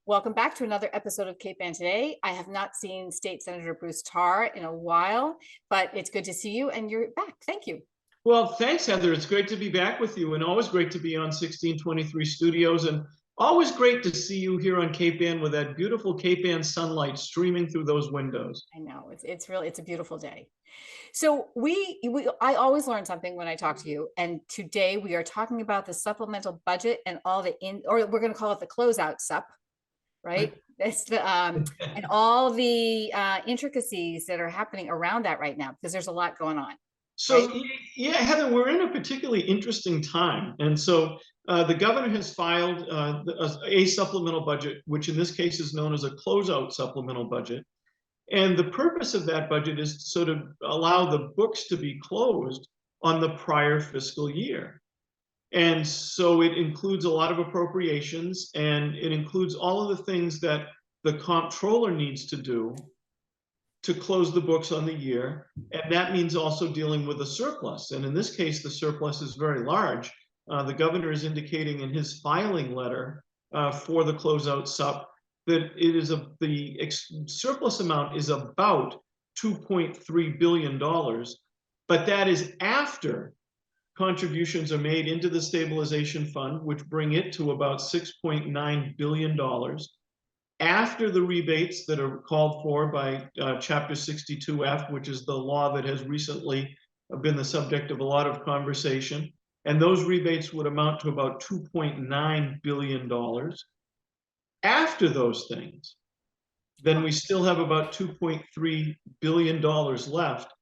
Welcome back to another episode of Cape Ann Today. I have not seen State Senator Bruce Tarr in a while, but it's good to see you and you're back. Thank you. Well, thanks, Heather. It's great to be back with you, and always great to be on 1623 Studios, and always great to see you here on Cape Ann with that beautiful Cape Ann sunlight streaming through those windows. I know it's a beautiful day. So I always learn something when I talk to you, and today we are talking about the supplemental budget and all or we're going to call it the closeout Supp, right? That's the and all the intricacies that are happening around that right now, because there's a lot going on. So, Right? yeah, Heather, we're in a particularly interesting time. And so the governor has filed a supplemental budget, which in this case is known as a closeout supplemental budget. And the purpose of that budget is to sort of allow the books to be closed on the prior fiscal year. And so it includes a lot of appropriations, and it includes all of the things that the comptroller needs to do to close the books on the year. And that means also dealing with a surplus. And in this case, the surplus is very large. The governor is indicating in his filing letter for the closeout Supp that the surplus amount is about $2.3 billion, but that is after contributions are made into the stabilization fund, which bring it to about $6.9 billion. After the rebates that are called for by Chapter 62F, which is the law that has recently been the subject of a lot of conversation. And those rebates would amount to about $2.9 billion. After those things, then we still have about $2.3 billion left.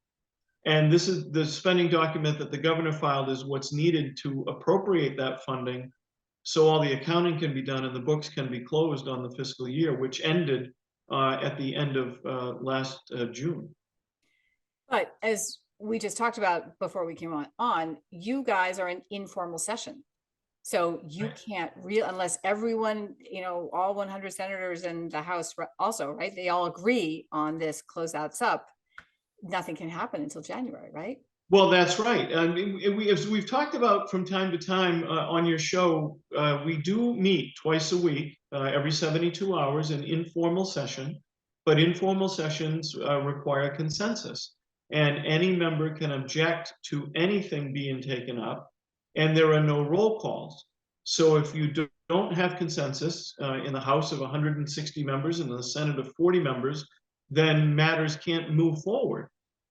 And this is the spending document that the governor filed is what's needed to appropriate that funding, so all the accounting can be done and the books can be closed on the fiscal year, which ended at the end of last June. But as we just talked about before we came on, you guys are in informal session. So you can't unless everyone, all 100 senators in the House also, right? They all agree on this closeout Supp. Nothing can happen until January, right? Well, that's right. I mean, as we've talked about from time to time on your show, we do meet twice a week, every 72 hours in informal session, but informal sessions require consensus, and any member can object to anything being taken up, and there are no roll calls. So if you don't have consensus in the House of 160 members and in the Senate of 40 members, then matters can't move forward.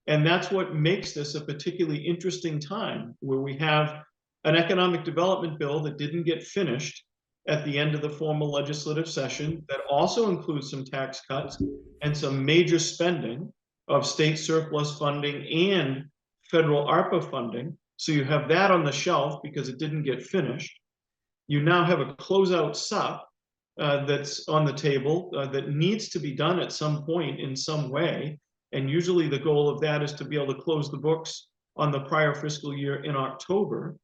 And that's what makes this a particularly interesting time, where we have an economic development bill that didn't get finished at the end of the formal legislative session, that also includes some tax cuts and some major spending of state surplus funding and federal ARPA funding. So you have that on the shelf because it didn't get finished. You now have a closeout Supp that's on the table that needs to be done at some point in some way. And usually the goal of that is to be able to close the books on the prior fiscal year in October.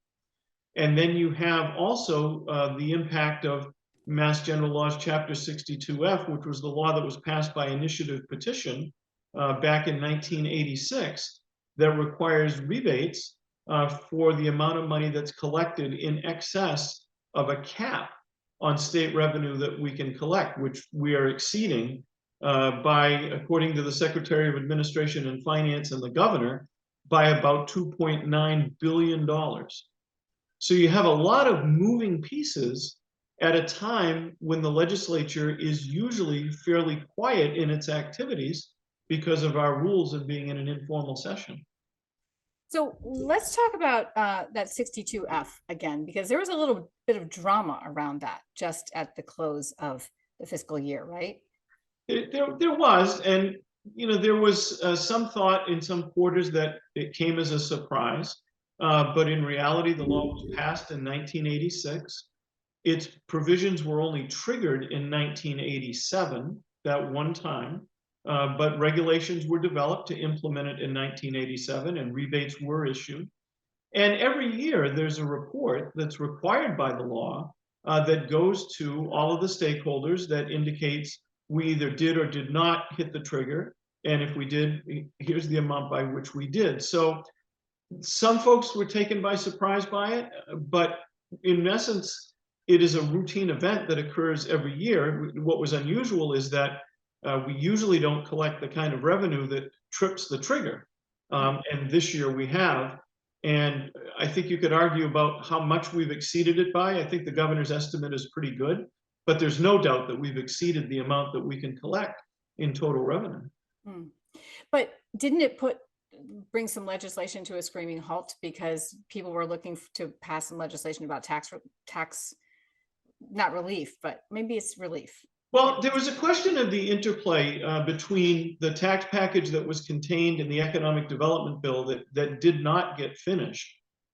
And then you have also the impact of Mass General Laws Chapter 62F, which was the law that was passed by initiative petition back in 1986, that requires rebates for the amount of money that's collected in excess of a cap on state revenue that we can collect, which we are exceeding according to the Secretary of Administration and Finance and the governor, by about $2.9 billion. So you have a lot of moving pieces at a time when the legislature is usually fairly quiet in its activities because of our rules of being in an informal session. So let's talk about that 62F again, because there was a little bit of drama around that just at the close of the fiscal year, right? There was, and there was some thought in some quarters that it came as a surprise, but in reality, the law was passed in 1986. Its provisions were only triggered in 1987, that one time, but regulations were developed to implement it in 1987, and rebates were issued. And every year, there's a report that's required by the law that goes to all of the stakeholders that indicates we either did or did not hit the trigger. And if we did, here's the amount by which we did. So some folks were taken by surprise by it, but in essence, it is a routine event that occurs every year. What was unusual is that we usually don't collect the kind of revenue that trips the trigger. And this year we have. And I think you could argue about how much we've exceeded it by. I think the governor's estimate is pretty good, but there's no doubt that we've exceeded the amount that we can collect in total revenue. But didn't it bring some legislation to a screaming halt because people were looking to pass some legislation about tax, not relief, but maybe it's relief? Well, there was a question of the interplay between the tax package that was contained in the economic development bill that did not get finished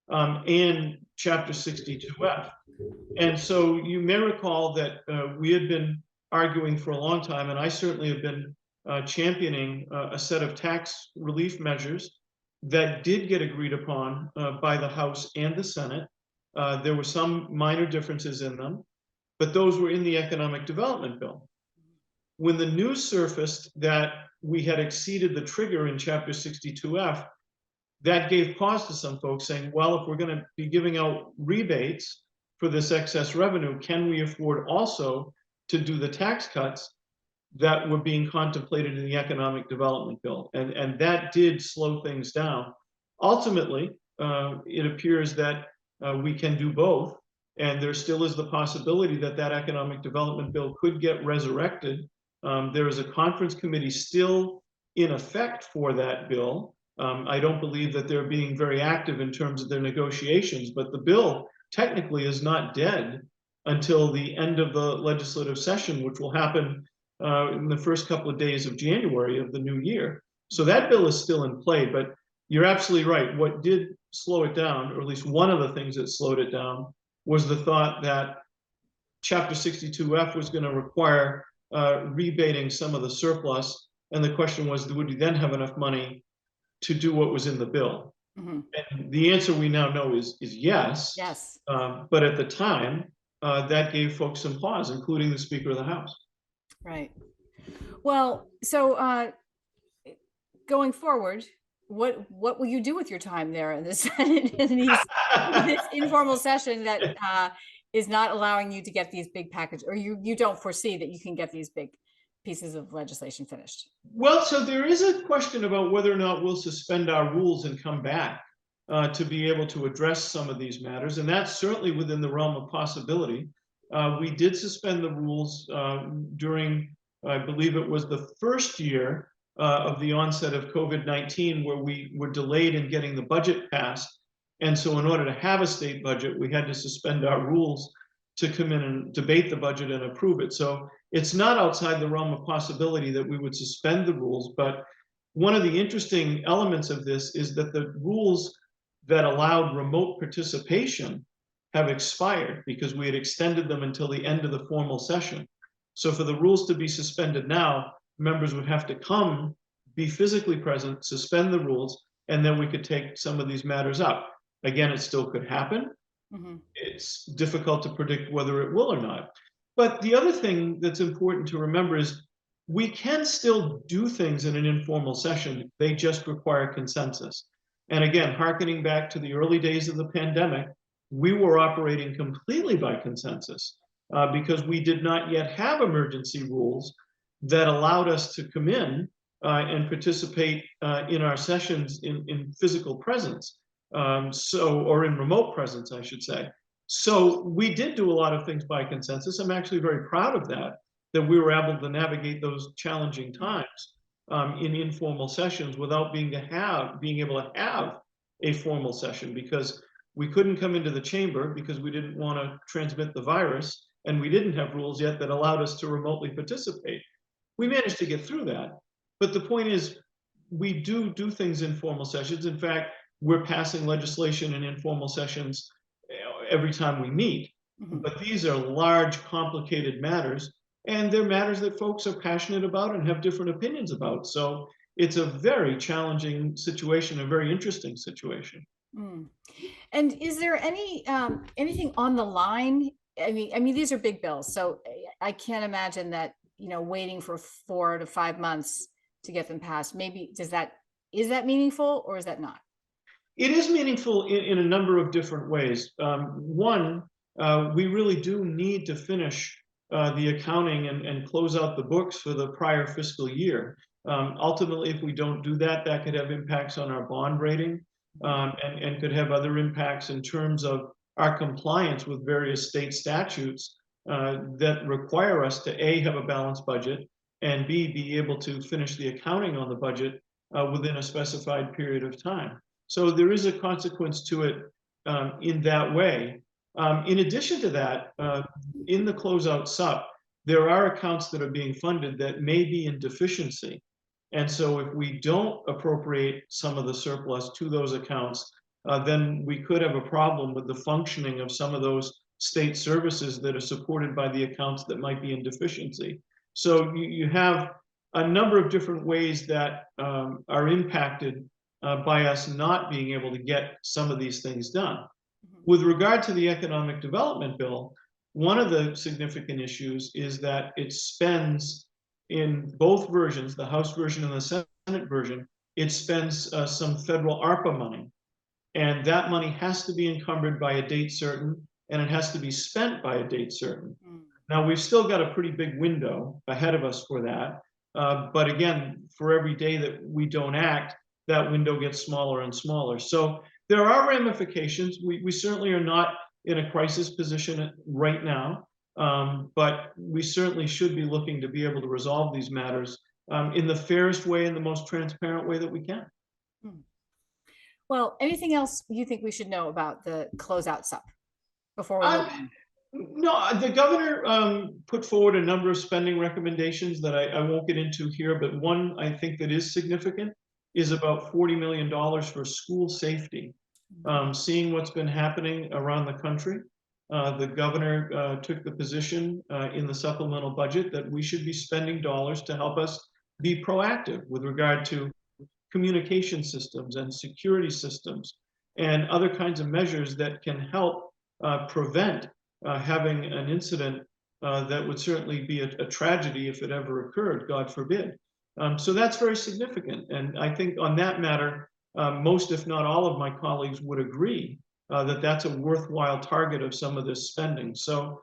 and Chapter 62F. And so you may recall that we had been arguing for a long time, and I certainly have been championing a set of tax relief measures that did get agreed upon by the House and the Senate. There were some minor differences in them, but those were in the economic development bill. When the news surfaced that we had exceeded the trigger in Chapter 62F, that gave pause to some folks saying, well, if we're going to be giving out rebates for this excess revenue, can we afford also to do the tax cuts that were being contemplated in the economic development bill? And that did slow things down. Ultimately, it appears that we can do both. And there still is the possibility that that economic development bill could get resurrected. There is a conference committee still in effect for that bill. I don't believe that they're being very active in terms of their negotiations, but the bill technically is not dead until the end of the legislative session, which will happen in the first couple of days of January of the new year. So that bill is still in play, but you're absolutely right. What did slow it down, or at least one of the things that slowed it down, was the thought that Chapter 62F was going to require rebating some of the surplus. And the question was, would we then have enough money to do what was in the bill? And the answer we now know is yes. Yes. But at the time, that gave folks some pause, including the Speaker of the House. Right. Well, so going forward, what will you do with your time there in the Senate in this informal session that is not allowing you to get these big packages, or you don't foresee that you can get these big pieces of legislation finished? Well, so there is a question about whether or not we'll suspend our rules and come back to be able to address some of these matters, and that's certainly within the realm of possibility. We did suspend the rules during, I believe it was the first year of the onset of COVID-19, where we were delayed in getting the budget passed. And so in order to have a state budget, we had to suspend our rules to come in and debate the budget and approve it. So it's not outside the realm of possibility that we would suspend the rules. But one of the interesting elements of this is that the rules that allowed remote participation have expired because we had extended them until the end of the formal session. So for the rules to be suspended now, members would have to come, be physically present, suspend the rules, and then we could take some of these matters up. Again, it still could happen. It's difficult to predict whether it will or not. But the other thing that's important to remember is we can still do things in an informal session. They just require consensus. And again, hearkening back to the early days of the pandemic, we were operating completely by consensus because we did not yet have emergency rules that allowed us to come in and participate in our sessions in physical presence, or in remote presence, I should say. So we did do a lot of things by consensus. I'm actually very proud of that we were able to navigate those challenging times in informal sessions without being able to have a formal session, because we couldn't come into the chamber because we didn't want to transmit the virus, and we didn't have rules yet that allowed us to remotely participate. We managed to get through that. But the point is, we do things in formal sessions. In fact, we're passing legislation in informal sessions every time we meet. But these are large, complicated matters, and they're matters that folks are passionate about and have different opinions about. So it's a very challenging situation, a very interesting situation. And is there anything on the line? I mean, these are big bills, so I can't imagine that, waiting for 4 to 5 months to get them passed. Maybe is that meaningful, or is that not? It is meaningful in a number of different ways. One, we really do need to finish the accounting and close out the books for the prior fiscal year. Ultimately, if we don't do that, that could have impacts on our bond rating, and could have other impacts in terms of our compliance with various state statutes that require us to A, have a balanced budget, and B, be able to finish the accounting on the budget within a specified period of time. So there is a consequence to it in that way. In addition to that, in the closeout Supp, there are accounts that are being funded that may be in deficiency. And so if we don't appropriate some of the surplus to those accounts, then we could have a problem with the functioning of some of those state services that are supported by the accounts that might be in deficiency. So you have a number of different ways that are impacted by us not being able to get some of these things done. With regard to the economic development bill, one of the significant issues is that it spends, in both versions, the House version and the Senate version, it spends some federal ARPA money. And that money has to be encumbered by a date certain, and it has to be spent by a date certain. Now, we've still got a pretty big window ahead of us for that. But again, for every day that we don't act, that window gets smaller and smaller. So there are ramifications. We certainly are not in a crisis position right now, but we certainly should be looking to be able to resolve these matters in the fairest way and the most transparent way that we can. Well, anything else you think we should know about the closeout Supp before we move on? No, the governor put forward a number of spending recommendations that I won't get into here, but one I think that is significant is about $40 million for school safety. Seeing what's been happening around the country, the governor took the position in the supplemental budget that we should be spending dollars to help us be proactive with regard to communication systems and security systems and other kinds of measures that can help prevent having an incident that would certainly be a tragedy if it ever occurred, God forbid. So that's very significant. And I think on that matter, most, if not all of my colleagues would agree that that's a worthwhile target of some of this spending. So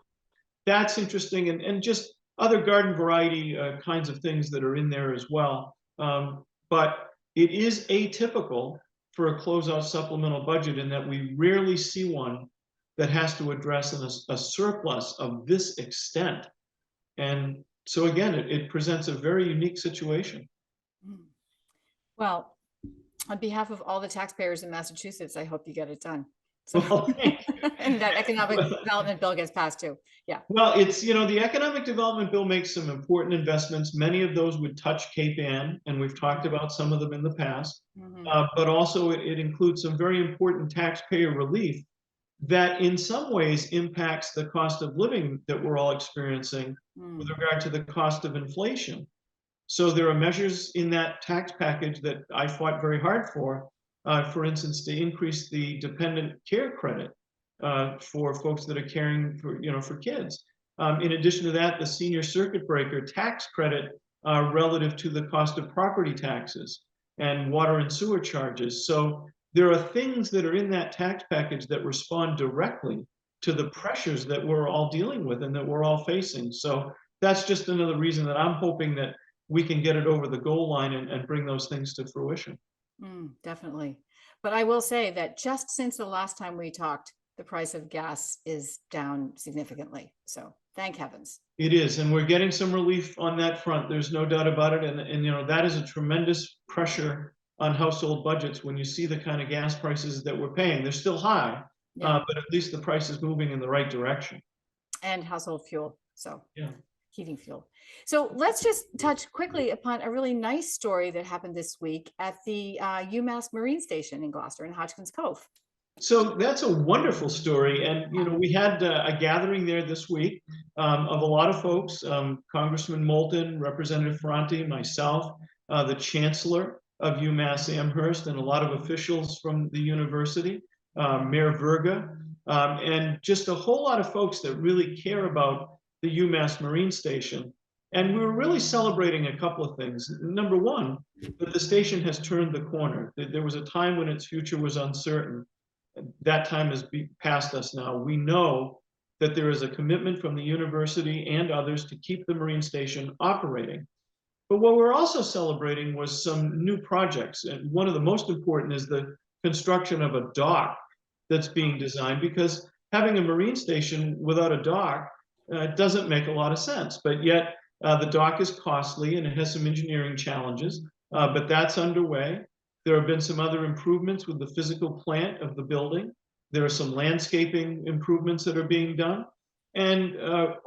that's interesting, and just other garden variety kinds of things that are in there as well. But it is atypical for a closeout supplemental budget in that we rarely see one that has to address a surplus of this extent. And so again, it presents a very unique situation. Well, on behalf of all the taxpayers in Massachusetts, I hope you get it done. So, Well, and that economic development bill gets passed too. Yeah. Well, it's, the economic development bill makes some important investments. Many of those would touch Cape Ann, and we've talked about some of them in the past. But also it includes some very important taxpayer relief that in some ways impacts the cost of living that we're all experiencing with regard to the cost of inflation. So there are measures in that tax package that I fought very hard for instance, to increase the dependent care credit for folks that are caring for kids. In addition to that, the senior circuit breaker tax credit relative to the cost of property taxes and water and sewer charges. So there are things that are in that tax package that respond directly to the pressures that we're all dealing with and that we're all facing. So that's just another reason that I'm hoping that we can get it over the goal line and bring those things to fruition. Definitely. But I will say that just since the last time we talked, the price of gas is down significantly. So thank heavens. It is, and we're getting some relief on that front. There's no doubt about it. And that is a tremendous pressure on household budgets when you see the kind of gas prices that we're paying. They're still high, but at least the price is moving in the right direction. And household fuel. So yeah. Heating fuel. So let's just touch quickly upon a really nice story that happened this week at the UMass Marine Station in Gloucester in Hodgkins Cove. So that's a wonderful story. And, we had a gathering there this week of a lot of folks, Congressman Moulton, Representative Ferranti, myself, the Chancellor of UMass Amherst, and a lot of officials from the university, Mayor Verga, and just a whole lot of folks that really care about the UMass Marine Station. And we were really celebrating a couple of things. Number one, that the station has turned the corner. There was a time when its future was uncertain. That time has passed us now. We know that there is a commitment from the university and others to keep the Marine Station operating. But what we're also celebrating was some new projects. And one of the most important is the construction of a dock that's being designed, because having a marine station without a dock doesn't make a lot of sense. But yet the dock is costly and it has some engineering challenges, but that's underway. There have been some other improvements with the physical plant of the building. There are some landscaping improvements that are being done. And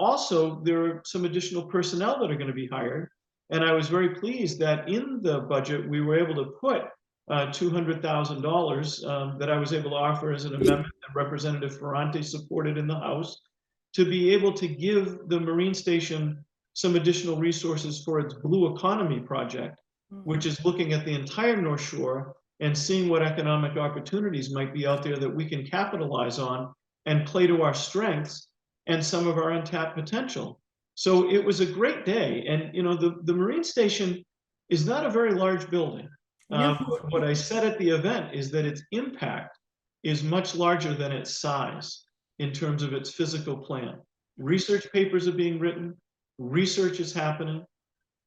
also there are some additional personnel that are going to be hired. And I was very pleased that in the budget, we were able to put $200,000 that I was able to offer as an amendment that Representative Ferrante supported in the House, to be able to give the Marine Station some additional resources for its Blue Economy project, which is looking at the entire North Shore and seeing what economic opportunities might be out there that we can capitalize on and play to our strengths and some of our untapped potential. So it was a great day. And, you know, the Marine Station is not a very large building. No. What I said at the event is that its impact is much larger than its size in terms of its physical plan. Research papers are being written, research is happening.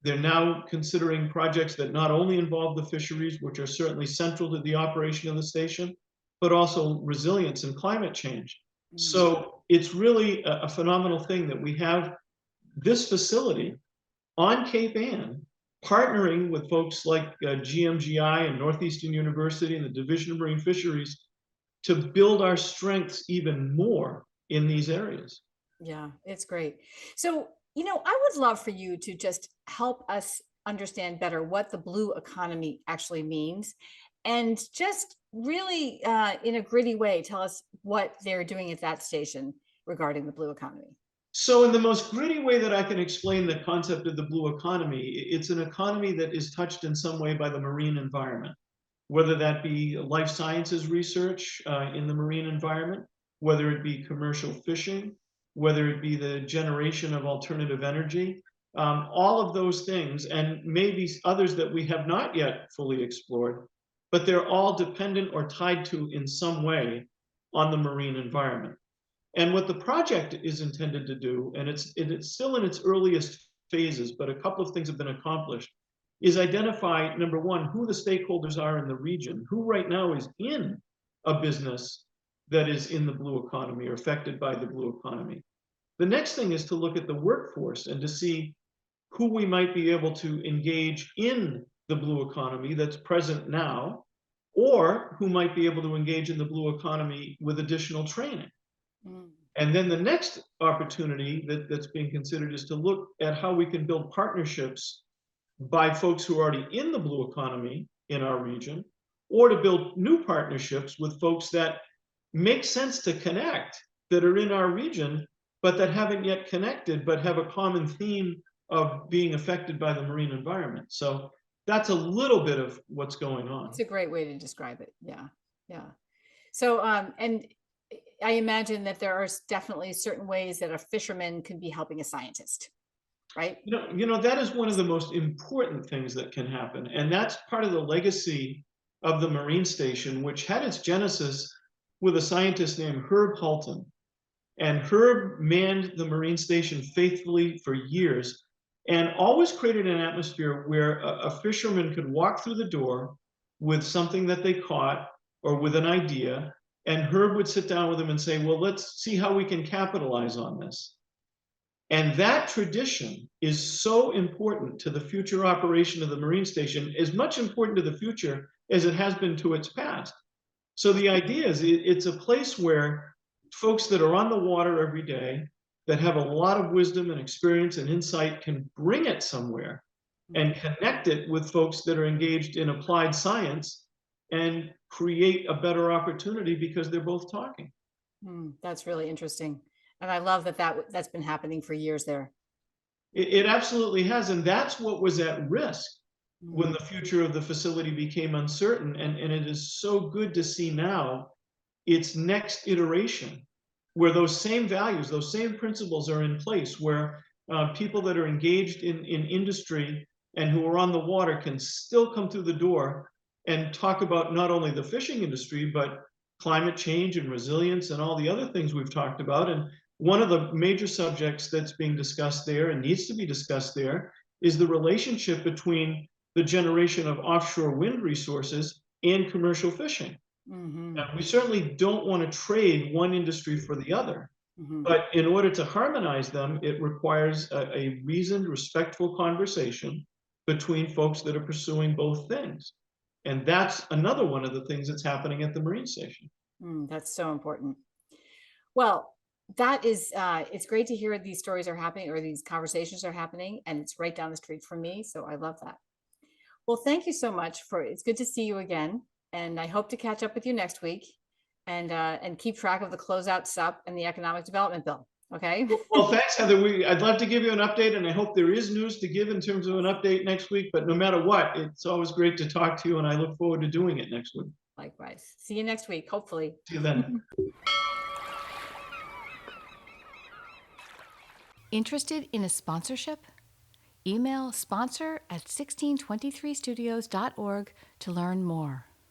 They're now considering projects that not only involve the fisheries, which are certainly central to the operation of the station, but also resilience and climate change. So it's really a phenomenal thing that we have this facility on Cape Ann, partnering with folks like GMGI and Northeastern University and the Division of Marine Fisheries to build our strengths even more in these areas. Yeah, it's great. So, you know, I would love for you to just help us understand better what the blue economy actually means, and just really in a gritty way, tell us what they're doing at that station regarding the blue economy. So in the most gritty way that I can explain the concept of the blue economy, it's an economy that is touched in some way by the marine environment, whether that be life sciences research in the marine environment, whether it be commercial fishing, whether it be the generation of alternative energy, all of those things, and maybe others that we have not yet fully explored, but they're all dependent or tied to in some way on the marine environment. And what the project is intended to do, and it's still in its earliest phases, but a couple of things have been accomplished, is identify, number one, who the stakeholders are in the region, who right now is in a business that is in the blue economy or affected by the blue economy. The next thing is to look at the workforce and to see who we might be able to engage in the blue economy that's present now, or who might be able to engage in the blue economy with additional training. And then the next opportunity that's being considered is to look at how we can build partnerships by folks who are already in the blue economy in our region, or to build new partnerships with folks that make sense to connect, that are in our region, but that haven't yet connected, but have a common theme of being affected by the marine environment. So that's a little bit of what's going on. It's a great way to describe it. Yeah. Yeah. So, and I imagine that there are definitely certain ways that a fisherman can be helping a scientist, right? You know, that is one of the most important things that can happen. And that's part of the legacy of the Marine Station, which had its genesis with a scientist named Herb Halton. And Herb manned the Marine Station faithfully for years and always created an atmosphere where a fisherman could walk through the door with something that they caught or with an idea. And Herb would sit down with him and say, well, let's see how we can capitalize on this. And that tradition is so important to the future operation of the Marine Station, as much important to the future as it has been to its past. So the idea is it's a place where folks that are on the water every day, that have a lot of wisdom and experience and insight, can bring it somewhere and connect it with folks that are engaged in applied science and create a better opportunity because they're both talking. That's really interesting. And I love that's been happening for years there. It absolutely has. And that's what was at risk when the future of the facility became uncertain. And it is so good to see now its next iteration, where those same values, those same principles are in place, where people that are engaged in industry and who are on the water can still come through the door and talk about not only the fishing industry, but climate change and resilience and all the other things we've talked about. And one of the major subjects that's being discussed there and needs to be discussed there is the relationship between the generation of offshore wind resources and commercial fishing. We certainly don't want to trade one industry for the other, but in order to harmonize them, it requires a reasoned, respectful conversation between folks that are pursuing both things. And that's another one of the things that's happening at the Marine Station. That's so important. Well, that is, it's great to hear these stories are happening or these conversations are happening, and it's right down the street from me. So I love that. Well, thank you so much it's good to see you again. And I hope to catch up with you next week and keep track of the closeout Supp and the economic development bill. Okay. Well, thanks, Heather. I'd love to give you an update, and I hope there is news to give in terms of an update next week. But no matter what, it's always great to talk to you, and I look forward to doing it next week. Likewise. See you next week, hopefully. See you then. Interested in a sponsorship? Email sponsor@1623studios.org to learn more.